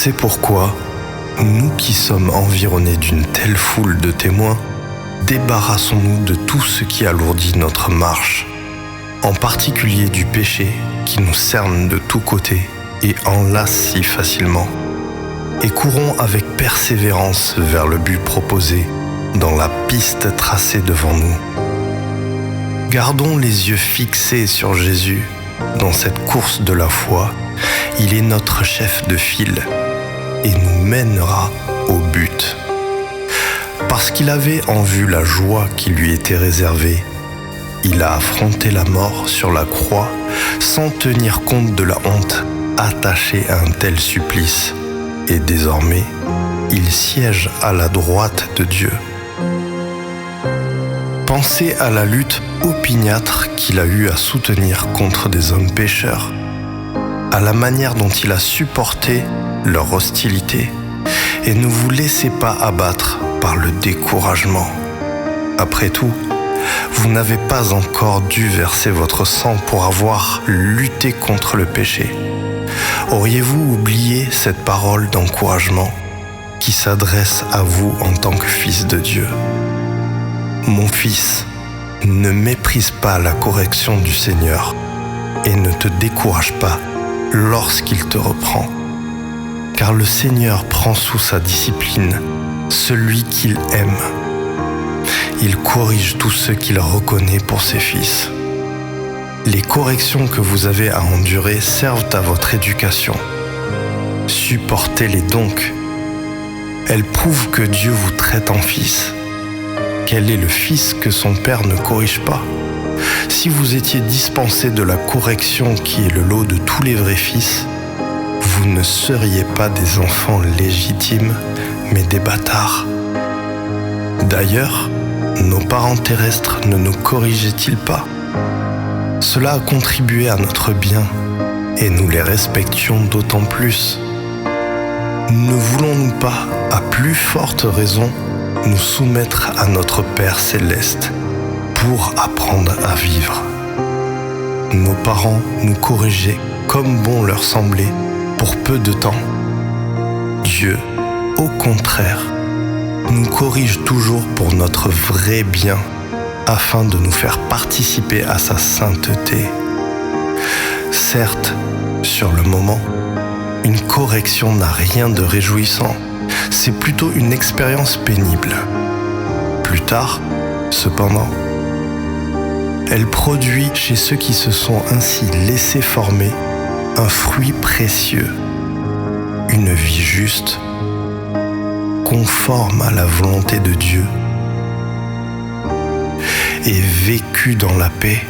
C'est pourquoi, nous qui sommes environnés d'une telle foule de témoins, débarrassons-nous de tout ce qui alourdit notre marche, en particulier du péché qui nous cerne de tous côtés et enlace si facilement, et courons avec persévérance vers le but proposé dans la piste tracée devant nous. Gardons les yeux fixés sur Jésus dans cette course de la foi. Il est notre chef de file et nous mènera au but. Parce qu'il avait en vue la joie qui lui était réservée, il a affronté la mort sur la croix sans tenir compte de la honte attachée à un tel supplice. Et désormais, il siège à la droite de Dieu. Pensez à la lutte opiniâtre qu'il a eu à soutenir contre des hommes pécheurs, à la manière dont il a supporté leur hostilité, et ne vous laissez pas abattre par le découragement. Après tout, vous n'avez pas encore dû verser votre sang pour avoir lutté contre le péché. Auriez-vous oublié cette parole d'encouragement qui s'adresse à vous en tant que fils de Dieu? Mon fils, ne méprise pas la correction du Seigneur et ne te décourage pas lorsqu'il te reprend. Car le Seigneur prend sous sa discipline celui qu'il aime. Il corrige tous ceux qu'il reconnaît pour ses fils. Les corrections que vous avez à endurer servent à votre éducation. Supportez-les donc. Elles prouvent que Dieu vous traite en fils. Quel est le fils que son père ne corrige pas? Si vous étiez dispensé de la correction qui est le lot de tous les vrais fils, vous ne seriez pas des enfants légitimes, mais des bâtards. D'ailleurs, nos parents terrestres ne nous corrigeaient-ils pas? Cela a contribué à notre bien, et nous les respections d'autant plus. Ne voulons-nous pas, à plus forte raison, nous soumettre à notre Père céleste pour apprendre à vivre? Nos parents nous corrigeaient comme bon leur semblait pour peu de temps. Dieu, au contraire, nous corrige toujours pour notre vrai bien, afin de nous faire participer à sa sainteté. Certes, sur le moment, une correction n'a rien de réjouissant, c'est plutôt une expérience pénible. Plus tard, cependant, elle produit chez ceux qui se sont ainsi laissés former un fruit précieux, une vie juste, conforme à la volonté de Dieu et vécue dans la paix